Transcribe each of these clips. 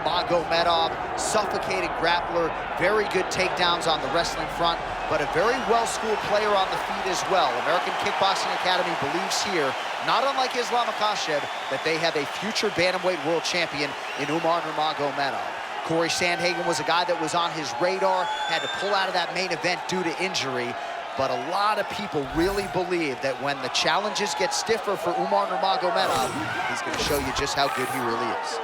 Nurmagomedov, suffocating grappler, very good takedowns on the wrestling front, but a very well-schooled player on the feet as well. American Kickboxing Academy believes here, not unlike Islam Makhachev, that they have a future bantamweight world champion in Umar Nurmagomedov. Corey Sandhagen was a guy that was on his radar, had to pull out of that main event due to injury. But a lot of people really believe that when the challenges get stiffer for Umar Nurmagomedov, he's going to show you just how good he really is.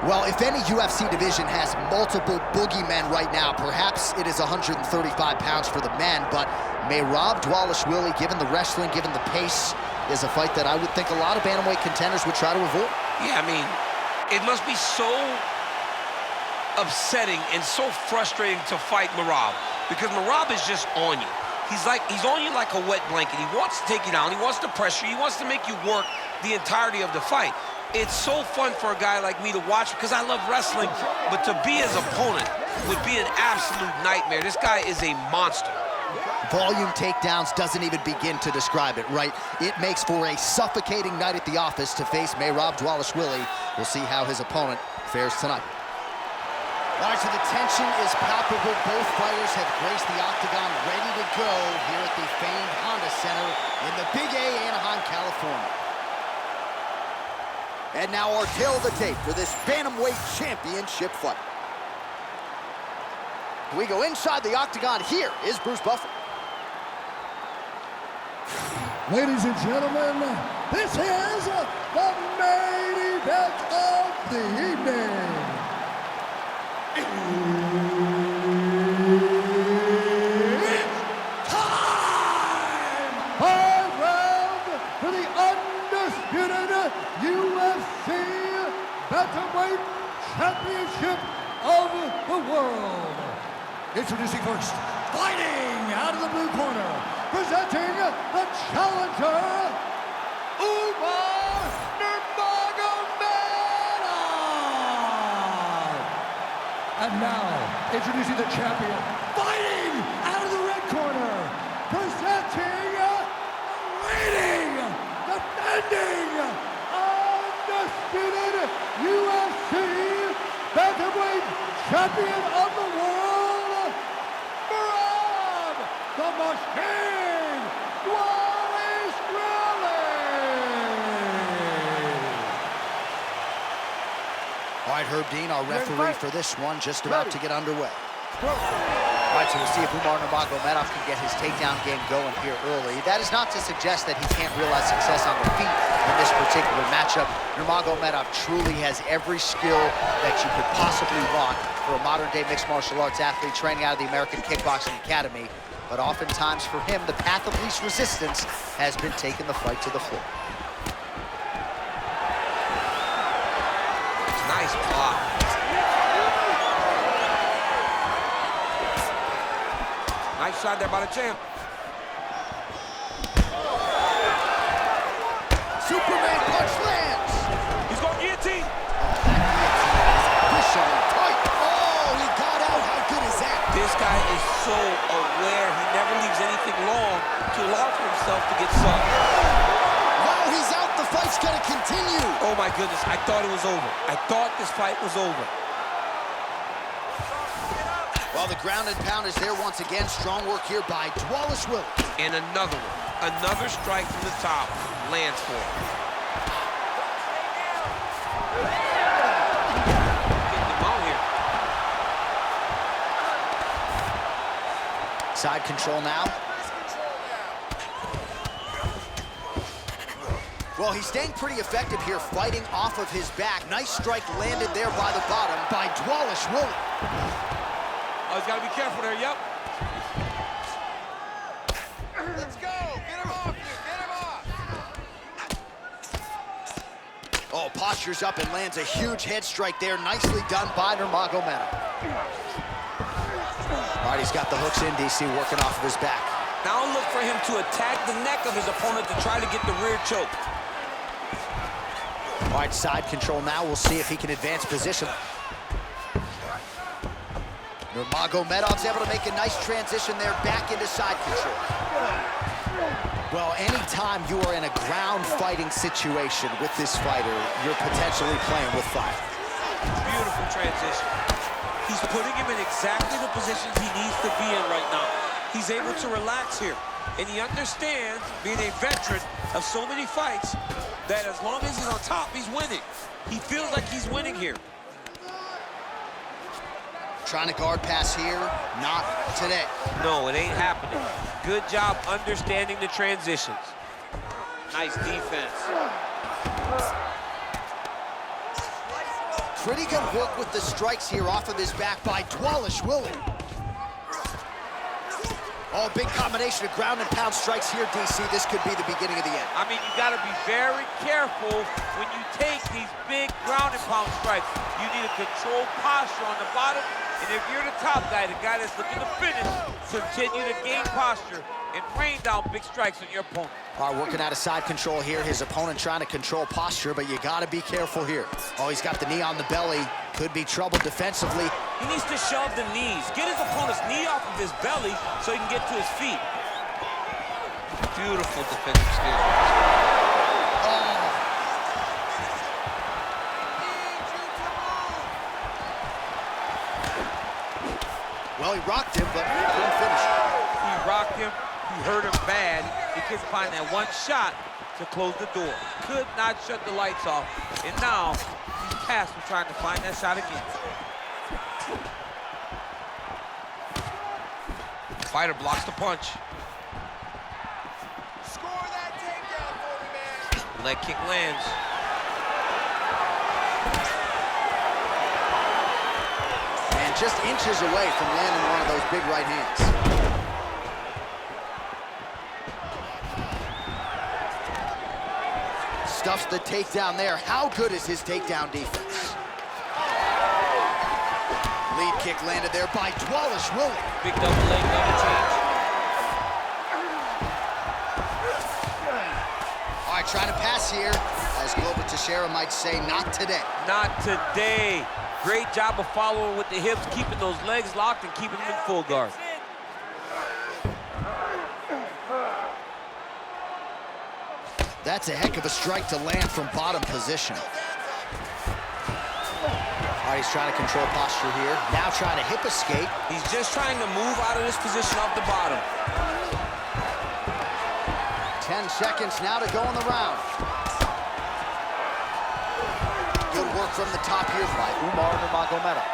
Well, if any UFC division has multiple boogeymen right now, perhaps it is 135 pounds for the men, but Merab Dvalishvili, given the wrestling, given the pace, is a fight that I would think a lot of bantamweight contenders would try to avoid. Yeah, I mean, it must be so upsetting and so frustrating to fight Merab, because Merab is just on you. He's on you like a wet blanket. He wants to take you down. He wants to pressure you. He wants to make you work the entirety of the fight. It's so fun for a guy like me to watch because I love wrestling, but to be his opponent would be an absolute nightmare. This guy is a monster. Volume takedowns doesn't even begin to describe it, right? It makes for a suffocating night at the office to face Merab Dvalishvili. We'll see how his opponent fares tonight. All right, so the tension is palpable. Both fighters have graced the octagon, ready to go here at the famed Honda Center in the Big A, Anaheim, California. And now our tail of the tape for this bantamweight championship fight. We go inside the octagon. Here is Bruce Buffer. Ladies and gentlemen, this is the main event of the evening. It's time! 5 rounds for the undisputed UFC Bantamweight Championship of the world. Introducing first, fighting out of the blue corner, presenting the challenger, Umar Nurmagomedov. And now, introducing the champion, fighting out of the red corner, presenting, leading, defending, undisputed UFC Bantamweight Champion of the World, Merab the Machine Dvalishvili. All right, Herb Dean, our referee for this one, just about to get underway. All right, so we'll see if Umar Nurmagomedov can get his takedown game going here early. That is not to suggest that he can't realize success on the feet in this particular matchup. Nurmagomedov truly has every skill that you could possibly want for a modern-day mixed martial arts athlete training out of the American Kickboxing Academy. But oftentimes for him, the path of least resistance has been taking the fight to the floor. Nice block. Nice shot there by the champ. Superman punch lands. He's going guillotine. Officially tight. Oh, he got out. How good is that? This guy is so aware. He never leaves anything long to allow for himself to get sucked. While he's out, the fight's gonna continue. Oh my goodness, I thought it was over. I thought this fight was over. Well, the ground and pound is there once again. Strong work here by Dvalishvili. And another one. Another strike from the top. Lands for him. Getting him out here. Side control now. Well, he's staying pretty effective here, fighting off of his back. Nice strike landed there by the bottom by Dvalishvili. Oh, he's got to be careful there, yep. Let's go! Get him off you! Get Oh, postures up and lands a huge head strike there. Nicely done by Nurmagomedov. All right, he's got the hooks in, DC, working off of his back. Now look for him to attack the neck of his opponent to try to get the rear choke. All right, side control now. We'll see if he can advance position. Nurmagomedov's able to make a nice transition there back into side control. Well, anytime you are in a ground fighting situation with this fighter, you're potentially playing with fire. Beautiful transition. He's putting him in exactly the position he needs to be in right now. He's able to relax here. And he understands, being a veteran of so many fights, that as long as he's on top, he's winning. He feels like he's winning here. Trying to guard pass here, not today. No, it ain't happening. Good job understanding the transitions. Nice defense. Pretty good work with the strikes here off of his back by Dvalishvili. Oh, big combination of ground and pound strikes here, DC. This could be the beginning of the end. I mean, you got to be very careful when you take these big ground and pound strikes. You need a controlled posture on the bottom. And if you're the top guy, the guy that's looking to finish, continue to gain posture and rain down big strikes on your opponent. All right, working out of side control here. His opponent trying to control posture, but you got to be careful here. Oh, he's got the knee on the belly. Could be trouble defensively. He needs to shove the knees. Get his opponent's knee off of his belly so he can get to his feet. Beautiful defensive skills. Well, he rocked him, but he couldn't finish. He rocked him. He hurt him bad. He couldn't find that one shot to close the door. Could not shut the lights off. And now he's past for trying to find that shot again. Fighter blocks the punch. Score that takedown for me, man. Leg kick lands. And just inches away from landing one of those big right hands. Stuffs the takedown there. How good is his takedown defense? Lead kick landed there by Dvalishvili. Big double leg, double change. All right, trying to pass here. As Glover Teixeira might say, not today. Not today. Great job of following with the hips, keeping those legs locked and keeping them in full guard. That's a heck of a strike to land from bottom position. All right, he's trying to control posture here. Now trying to hip escape. He's just trying to move out of this position off the bottom. 10 seconds now to go in the round. Good work from the top here by Umar Nurmagomedov.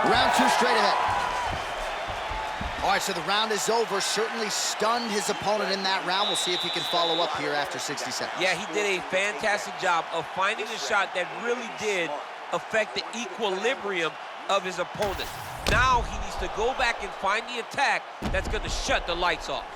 Round 2 straight ahead. All right, so the round is over. Certainly stunned his opponent in that round. We'll see if he can follow up here after 60 seconds. Yeah, he did a fantastic job of finding a shot that really did affect the equilibrium of his opponent. Now he needs to go back and find the attack that's going to shut the lights off.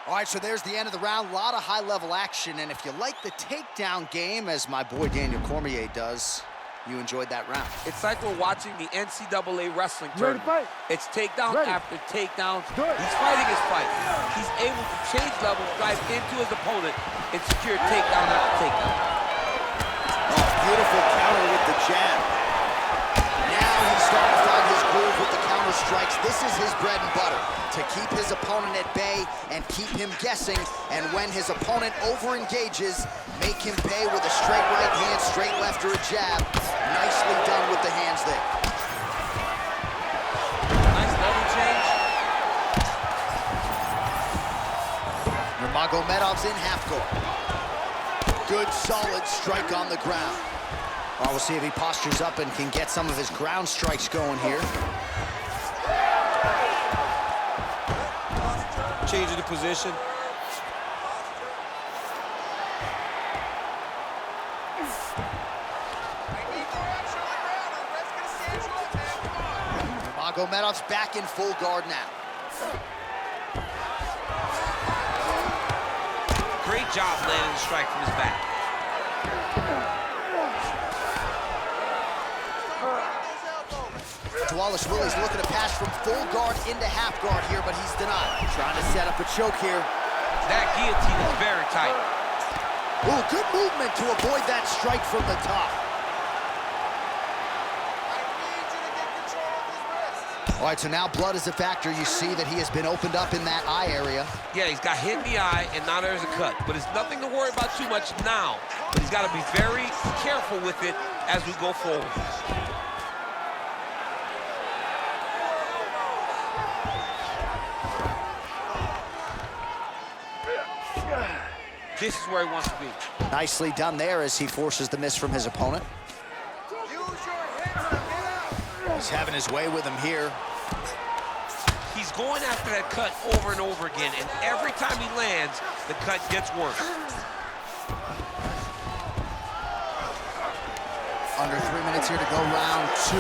All right, so there's the end of the round. A lot of high-level action, and if you like the takedown game, as my boy Daniel Cormier does, you enjoyed that round. It's like we're watching the NCAA wrestling tournament. It's takedown after takedown. He's fighting his fight. He's able to change levels, drive into his opponent, and secure takedown after takedown. Oh, beautiful counter with the jab. Now he's starting to find his groove with the counter strikes. This is his bread and butter, to keep his opponent at bay and keep him guessing. And when his opponent over-engages, make him pay with a straight right hand, straight left, or a jab. Nicely done with the hands there. Nice level change. Nurmagomedov's in half guard. Good, solid strike on the ground. Well, we'll see if he postures up and can get some of his ground strikes going here. Changing the position. Nurmagomedov's back in full guard now. Great job landing the strike from his back. Dvalishvili's looking to pass from full guard into half guard here, but he's denied. Trying to set up a choke here. That guillotine is very tight. Ooh, good movement to avoid that strike from the top. All right, so now blood is a factor. You see that he has been opened up in that eye area. Yeah, he's got hit in the eye, and now there's a cut. But it's nothing to worry about too much now. But he's got to be very careful with it as we go forward. This is where he wants to be. Nicely done there as he forces the miss from his opponent. He's having his way with him here. He's going after that cut over and over again, and every time he lands, the cut gets worse. Under 3 minutes here to go, round 2.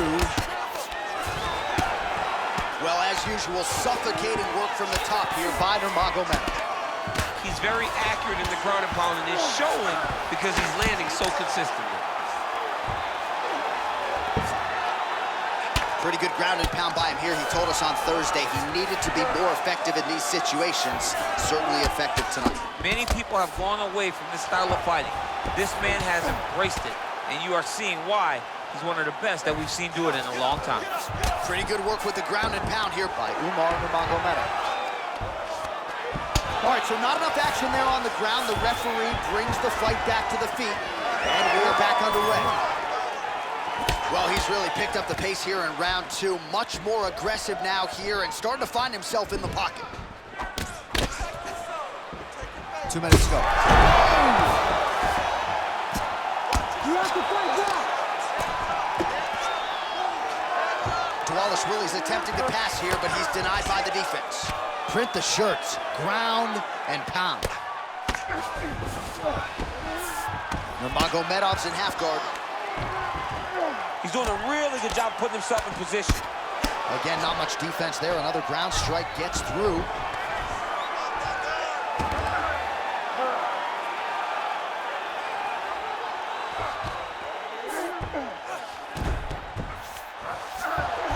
Well, as usual, suffocating work from the top here by Nurmagomedov. He's very accurate in the ground and pound, and it's showing because he's landing so consistently. Pretty good ground and pound by him here. He told us on Thursday he needed to be more effective in these situations. Certainly effective tonight. Many people have gone away from this style of fighting. This man has embraced it, and you are seeing why he's one of the best that we've seen do it in a long time. Pretty good work with the ground and pound here by Umar Nurmagomedov. All right, so not enough action there on the ground. The referee brings the fight back to the feet, and we are back underway. Well, he's really picked up the pace here in round 2. Much more aggressive now here and starting to find himself in the pocket. 2 minutes to go. Dvalishvili's attempting to pass here, but he's denied by the defense. Print the shirts, ground and pound. Nurmagomedov's in half guard. He's doing a really good job putting himself in position. Again, not much defense there. Another ground strike gets through.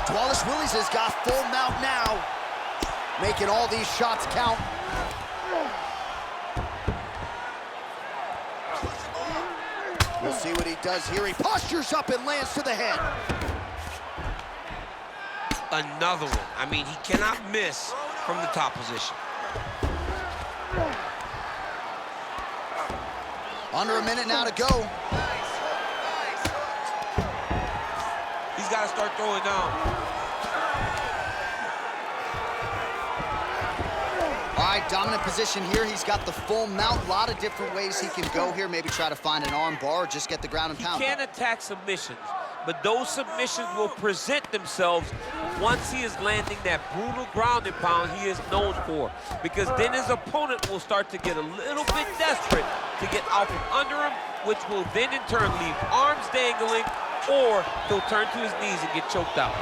Dvalishvili has got full mount now, making all these shots count. We'll see what he does here. He postures up and lands to the head. Another one. I mean, he cannot miss from the top position. Under a minute now to go. He's got to start throwing down. All right, dominant position here. He's got the full mount. A lot of different ways he can go here. Maybe try to find an arm bar or just get the ground and pound. He can attack submissions, but those submissions will present themselves once he is landing that brutal ground and pound he is known for. Because then his opponent will start to get a little bit desperate to get out from under him, which will then in turn leave arms dangling, or he'll turn to his knees and get choked out.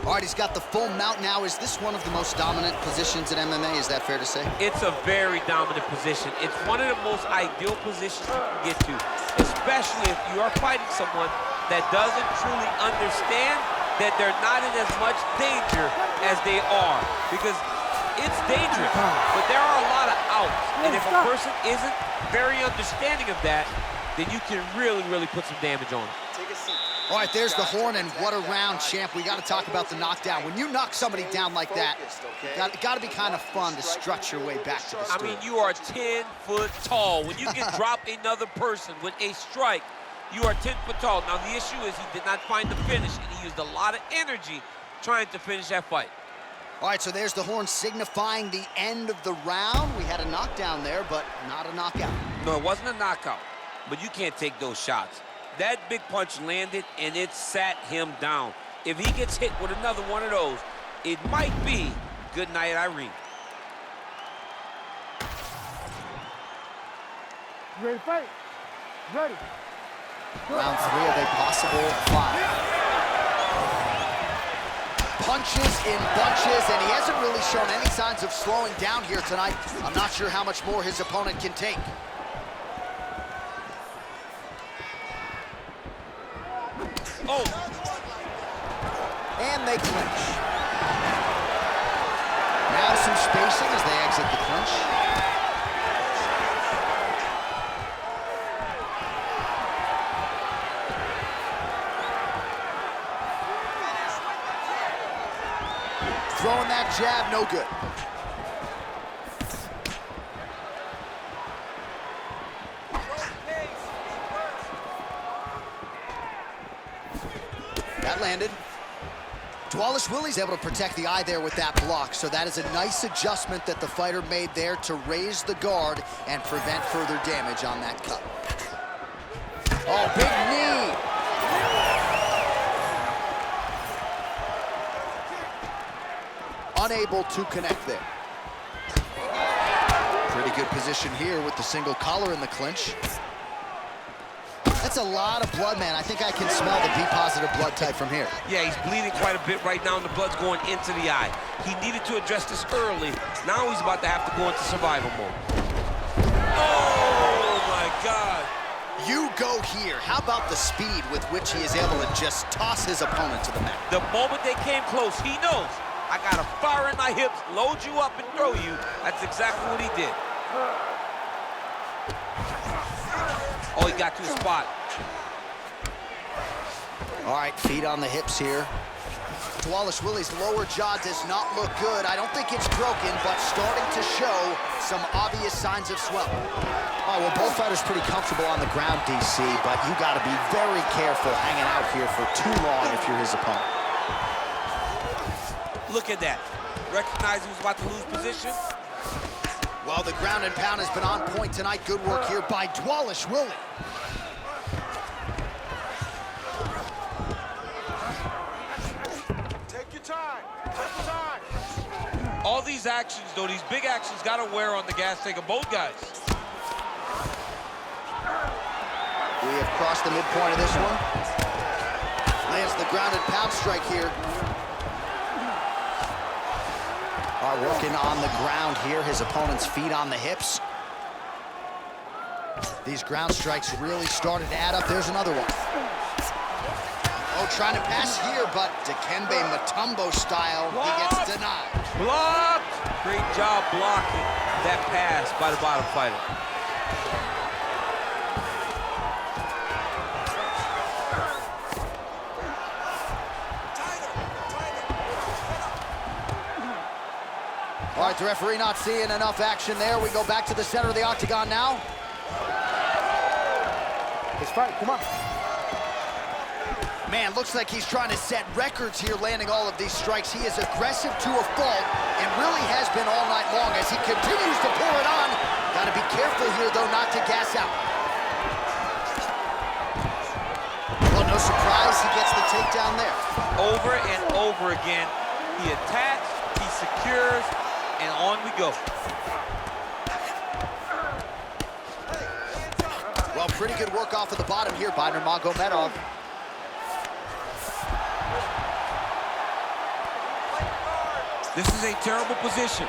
All right, he's got the full mount now. Is this one of the most dominant positions in MMA? Is that fair to say? It's a very dominant position. It's one of the most ideal positions you can get to, especially if you are fighting someone that doesn't truly understand that they're not in as much danger as they are. Because it's dangerous, but there are a lot of outs. And if a person isn't very understanding of that, then you can really, really put some damage on them. Take a seat. All right, there's the horn, and what a round, champ. We got to talk about the knockdown. When you knock somebody down like that, got to be kind of fun to strut your way back to the stool. I mean, you are 10 foot tall. When you can drop another person with a strike, you are 10 foot tall. Now, the issue is he did not find the finish, and he used a lot of energy trying to finish that fight. All right, so there's the horn signifying the end of the round. We had a knockdown there, but not a knockout. No, it wasn't a knockout, but you can't take those shots. That big punch landed, and it sat him down. If he gets hit with another one of those, it might be good night, Irene. Ready to fight? Ready. Round 3 of a possible 5. Punches in bunches, and he hasn't really shown any signs of slowing down here tonight. I'm not sure how much more his opponent can take. Oh! And they clinch. Now some spacing as they exit the clinch. Throwing that jab, no good. That landed. Dvalishvili's able to protect the eye there with that block, so that is a nice adjustment that the fighter made there to raise the guard and prevent further damage on that cut. Oh, big knee! Unable to connect there. Pretty good position here with the single collar in the clinch. That's a lot of blood, man. I think I can smell the B-positive blood type from here. Yeah, he's bleeding quite a bit right now, and the blood's going into the eye. He needed to address this early. Now he's about to have to go into survival mode. Oh, my God. You go here. How about the speed with which he is able to just toss his opponent to the mat? The moment they came close, he knows, I got a fire in my hips, load you up and throw you. That's exactly what he did. Oh, he got to the spot. All right, feet on the hips here. Dvalishvili's lower jaw does not look good. I don't think it's broken, but starting to show some obvious signs of swelling. Oh, well, both fighters pretty comfortable on the ground, DC, but you got to be very careful hanging out here for too long if you're his opponent. Look at that. Recognized he was about to lose position. Well, the ground and pound has been on point tonight. Good work here by Dvalishvili. Take your time. Take your time. All these actions, though, these big actions, got to wear on the gas tank of both guys. We have crossed the midpoint of this one. Lands the ground and pound strike here. Are working on the ground here. His opponent's feet on the hips. These ground strikes really started to add up. There's another one. Oh, trying to pass here, but Dikembe Mutombo style, he gets denied. Blocked! Great job blocking that pass by the bottom fighter. All right, the referee not seeing enough action there. We go back to the center of the octagon now. Let's fight, come on. Man, looks like he's trying to set records here, landing all of these strikes. He is aggressive to a fault and really has been all night long as he continues to pour it on. Got to be careful here, though, not to gas out. Well, no surprise, he gets the takedown there. Over and over again, he attacks, he secures, and on we go. Well, pretty good work off of the bottom here by Nurmagomedov. This is a terrible position.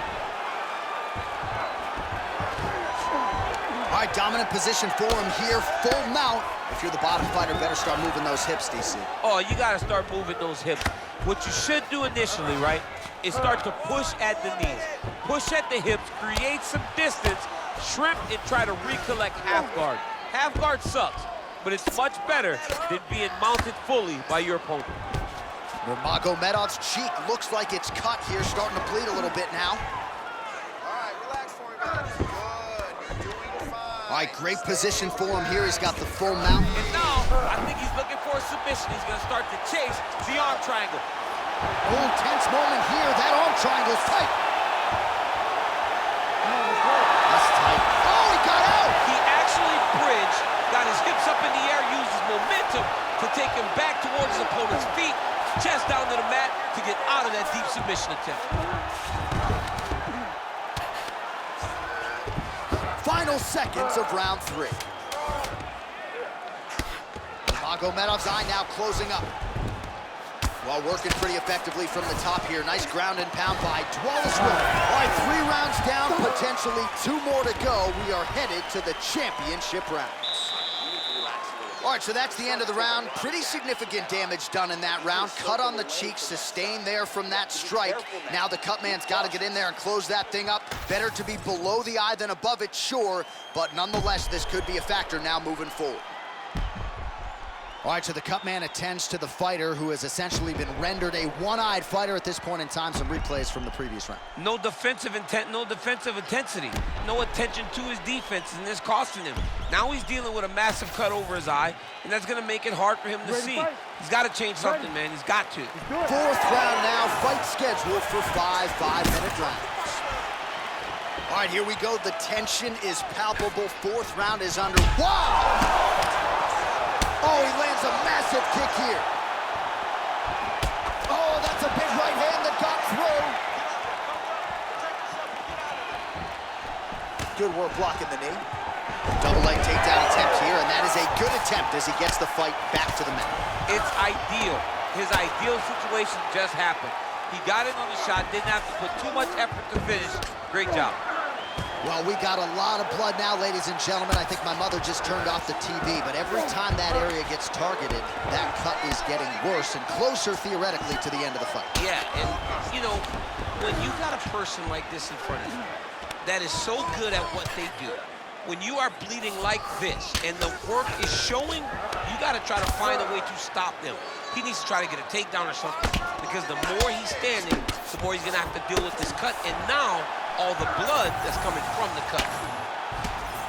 All right, dominant position for him here, full mount. If you're the bottom fighter, better start moving those hips, DC. Oh, you got to start moving those hips. What you should do initially, right, is start to push at the knees. Push at the hips, create some distance, shrimp, and try to recollect half guard. Half guard sucks, but it's much better than being mounted fully by your opponent. Nurmagomedov's cheek looks like it's cut here, starting to bleed a little bit now. All right, relax for me, man. Good. You're doing fine. All right, great position for him here. He's got the full mount. And now, I think he's looking for a submission. He's going to start to chase the arm triangle. Oh, tense moment here. That arm triangle's tight. That's tight. Oh, he got out! He actually bridged, got his hips up in the air, used his momentum to take him back towards his opponent's feet, chest down to the mat to get out of that deep submission attempt. Final seconds of round 3. Nurmagomedov's eye now closing up. Well, working pretty effectively from the top here. Nice ground and pound by Dvalishvili. All right, 3 rounds down, potentially 2 more to go. We are headed to the championship rounds. All right, so that's the end of the round. Pretty significant damage done in that round. Cut on the cheek, sustained there from that strike. Now the cut man's got to get in there and close that thing up. Better to be below the eye than above it, sure, but nonetheless, this could be a factor now moving forward. All right, so the cut man attends to the fighter who has essentially been rendered a one-eyed fighter at this point in time. Some replays from the previous round. No defensive intent, no defensive intensity. No attention to his defense, and this costing him. Now he's dealing with a massive cut over his eye, and that's gonna make it hard for him to see. He's gotta change something, man, he's got to. 4th round now, fight scheduled for 5 5-minute rounds. All right, here we go. The tension is palpable. 4th round is under. Wow! Oh, he lands a massive kick here. Oh, that's a big right hand that got through. Good work blocking the knee. Double leg takedown attempt here, and that is a good attempt as he gets the fight back to the mat. It's ideal. His ideal situation just happened. He got in on the shot, didn't have to put too much effort to finish. Great job. Well, we got a lot of blood now, ladies and gentlemen. I think my mother just turned off the TV, but every time that area gets targeted, that cut is getting worse and closer, theoretically, to the end of the fight. Yeah, and, you know, when you got a person like this in front of you that is so good at what they do, when you are bleeding like this and the work is showing, you got to try to find a way to stop them. He needs to try to get a takedown or something, because the more he's standing, the more he's going to have to deal with this cut, and now all the blood that's coming from the cut.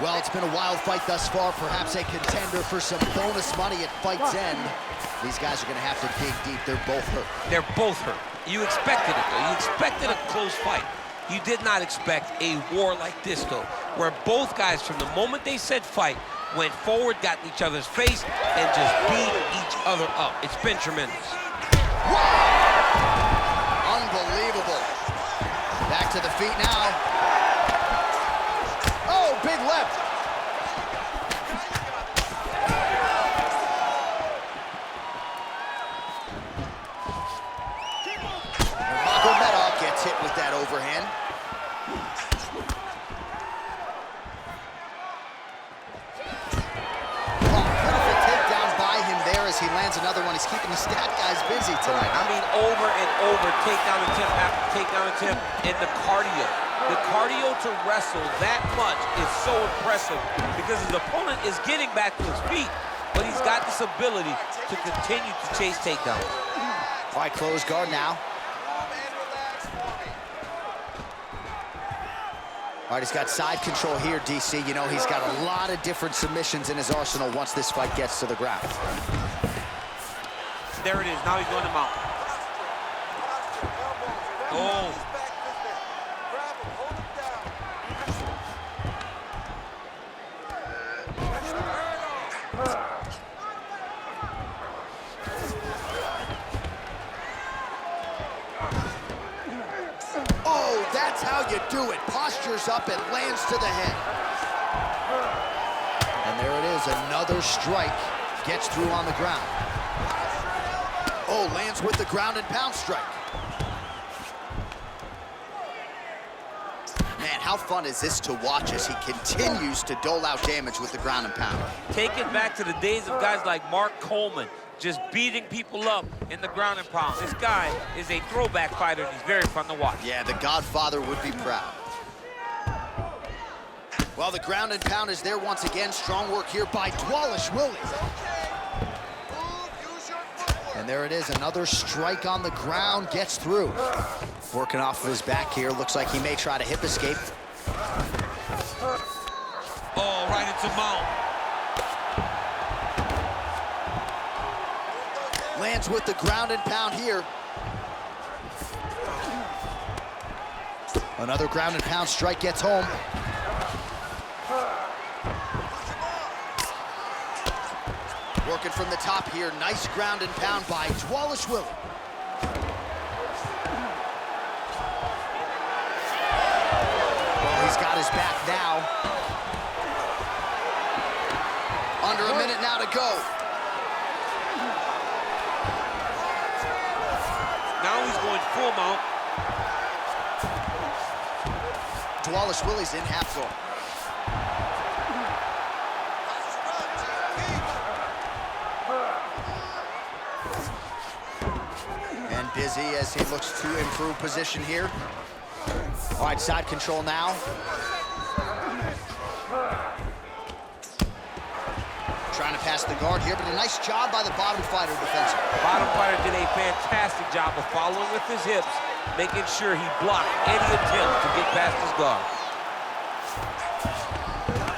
Well, it's been a wild fight thus far, perhaps a contender for some bonus money at fight's end. These guys are going to have to dig deep. They're both hurt. They're both hurt. You expected it, though. You expected a close fight. You did not expect a war like this, though, where both guys, from the moment they said fight, went forward, got in each other's face, and just beat each other up. It's been tremendous. Wow! Unbelievable. Back to the feet now. Oh, big left. Nurmagomedov gets hit with that overhand. He lands another one. He's keeping the stat guys busy tonight. I mean, over and over, takedown attempt after takedown attempt, and the cardio. The cardio to wrestle that much is so impressive because his opponent is getting back to his feet, but he's got this ability to continue to chase takedowns. All right, close guard now. All right, he's got side control here, DC. You know, he's got a lot of different submissions in his arsenal once this fight gets to the ground. There it is. Now he's going to mount. Oh. Oh, that's how you do it. Postures up and lands to the head. And there it is, another strike. Gets through on the ground. Oh, lands with the ground and pound strike. Man, how fun is this to watch as he continues to dole out damage with the ground and pound? Take it back to the days of guys like Mark Coleman, just beating people up in the ground and pound. This guy is a throwback fighter, and he's very fun to watch. Yeah, the Godfather would be proud. Well, the ground and pound is there once again. Strong work here by Dvalishvili. And there it is, another strike on the ground, gets through. Working off of his back here, looks like he may try to hip escape. Oh, right into mount. Lands with the ground and pound here. Another ground and pound strike gets home. Working from the top here, nice ground and pound by Dvalishvili. Well, he's got his back now. Under a minute now to go. full mount. Dvalishvili's in half guard. And busy as he looks to improve position here. All right, side control now. Trying to pass the guard here, but a nice job by the bottom fighter defensively. Bottom fighter did a fantastic job of following with his hips, making sure he blocked any attempt to get past his guard.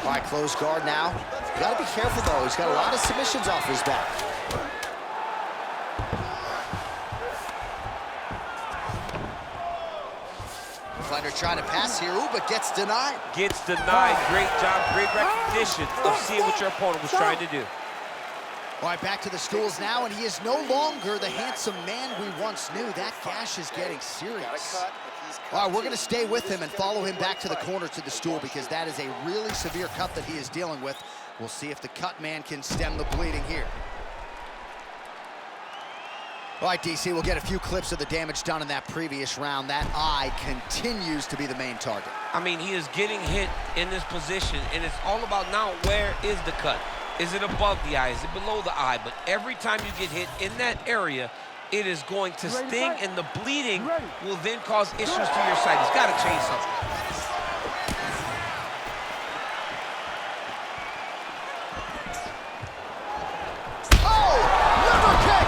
All right, closed guard now. You gotta be careful though. He's got a lot of submissions off his back. Fighter trying to pass here, ooh, but gets denied. Gets denied. Great job, great recognition of seeing what your opponent was trying to do. All right, back to the stools now, and he is no longer the handsome man we once knew. That gash is getting serious. All right, we're gonna stay with him and follow him back to the corner to the stool because that is a really severe cut that he is dealing with. We'll see if the cut man can stem the bleeding here. All right, DC, we'll get a few clips of the damage done in that previous round. That eye continues to be the main target. I mean, he is getting hit in this position, and it's all about now where is the cut? Is it above the eye? Is it below the eye? But every time you get hit in that area, it is going to sting, and the bleeding will then cause issues to your side. He's got to change something. Oh, liver kick!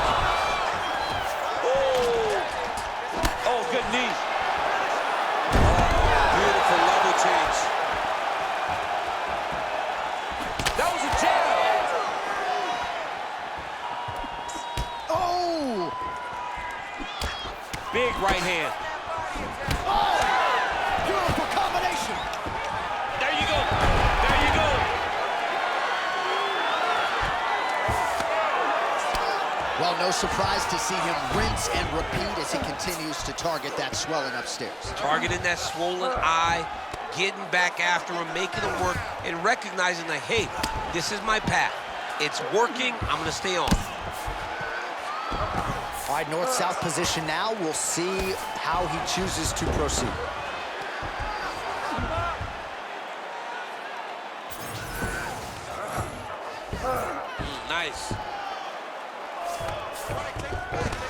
Oh, good knee. Beautiful level change. That was a jab. Oh! Big right hand. Oh! Beautiful combination. There you go. There you go. Well, no surprise to see him rinse and repeat as he continues to target that swelling upstairs. Targeting that swollen eye, getting back after him, making him work, and recognizing that, hey, this is my path. It's working. I'm going to stay on. All right, north-south position now. We'll see how he chooses to proceed. Nice.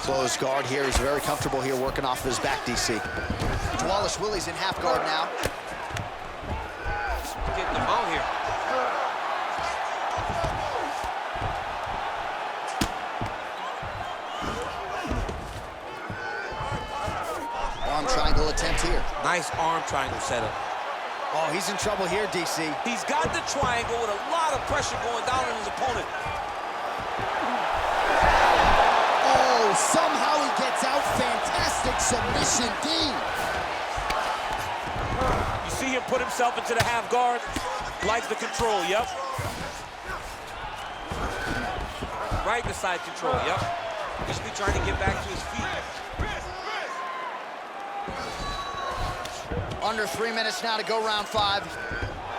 Closed guard here. He's very comfortable here working off of his back, DC. Dvalishvili's in half guard now. Getting them out here. Arm triangle attempt here. Nice arm triangle setup. Oh, he's in trouble here, DC. He's got the triangle with a lot of pressure going down on his opponent. Oh, somehow he gets out. Fantastic submission, D. You see him put himself into the half guard. Likes the control, yep. Right beside control, yep. Just be trying to get back to his feet. Under 3 minutes now to go round 5.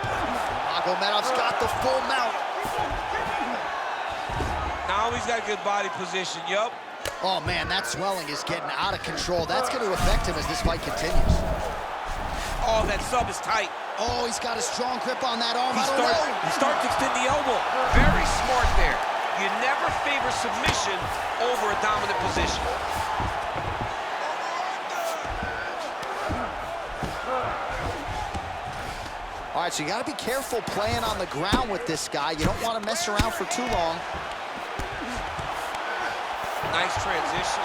Nurmagomedov's got the full mount. Now he's got good body position, yep. Oh, man, that swelling is getting out of control. That's going to affect him as this fight continues. Oh, that sub is tight. Oh, he's got a strong grip on that arm. He starts to extend the elbow. Very smart there. You never favor submission over a dominant position. All right, so you got to be careful playing on the ground with this guy. You don't want to mess around for too long. Nice transition.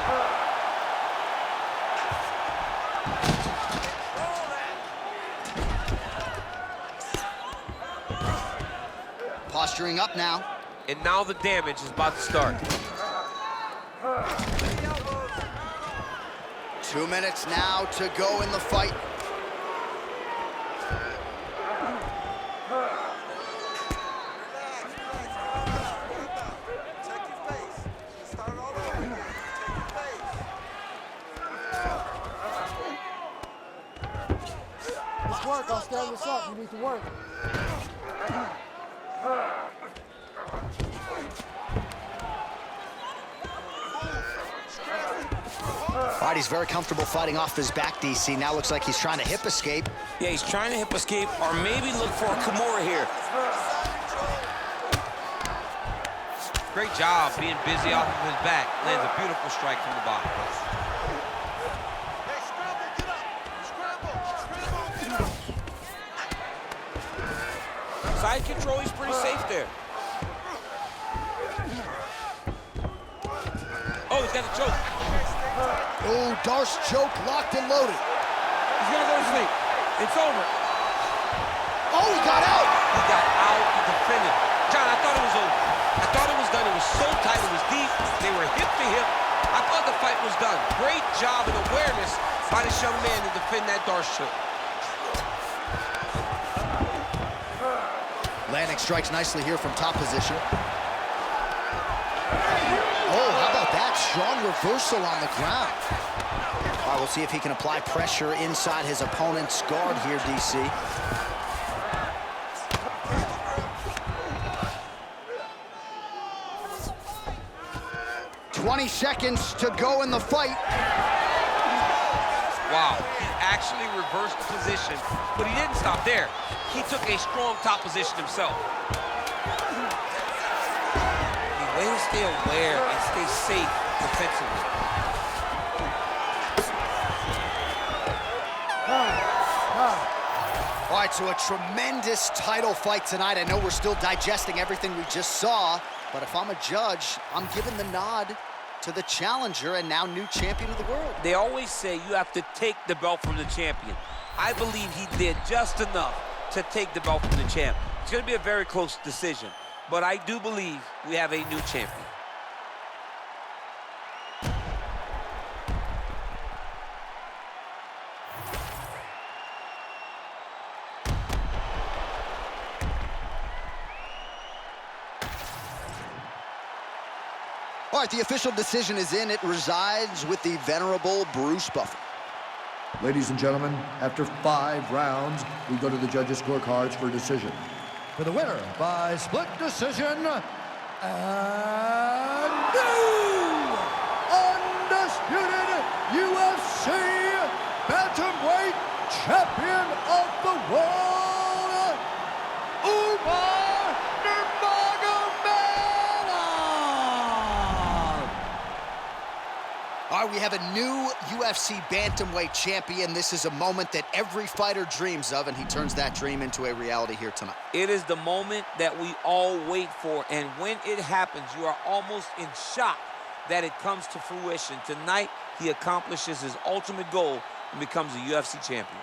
Posturing up now. And now the damage is about to start. 2 minutes now to go in the fight. Work, I'll stand this up. You need to work. All right, he's very comfortable fighting off his back, DC. Now looks like he's trying to hip escape. Yeah, he's trying to hip escape or maybe look for a Kimura here. Great job being busy off of his back. Lands a beautiful strike from the bottom. Hey, scramble, get up. Scramble, get up. Side control, he's pretty safe there. Oh, he's got a choke. Oh, Darce choke, locked and loaded. He's gonna go to sleep. It's over. Oh, he got out. He got out, he defended. John, I thought it was over. I thought it was done. It was so tight, it was deep. They were hip to hip. I thought the fight was done. Great job and awareness by this young man to defend that Darce choke. Landing strikes nicely here from top position. Oh, how about that? Strong reversal on the ground. All right, we'll see if he can apply pressure inside his opponent's guard here, DC. "20 seconds to go in the fight." Wow, he actually reversed the position, but he didn't stop there. He took a strong top position himself. The way to stay aware and stay safe defensively. All right, so a tremendous title fight tonight. I know we're still digesting everything we just saw, but if I'm a judge, I'm giving the nod to the challenger and now new champion of the world. They always say you have to take the belt from the champion. I believe he did just enough to take the belt from the champ. It's going to be a very close decision, but I do believe we have a new champion. All right, the official decision is in. It resides with the venerable Bruce Buffer. Ladies and gentlemen, after 5 rounds, we go to the judges' scorecards for a decision. For the winner by split decision, and new undisputed UFC bantamweight champion of the world, Umar Nurmagomedov. All right, we have a new UFC bantamweight champion. This is a moment that every fighter dreams of, and he turns that dream into a reality here tonight. It is the moment that we all wait for, and when it happens, you are almost in shock that it comes to fruition. Tonight, he accomplishes his ultimate goal and becomes a UFC champion.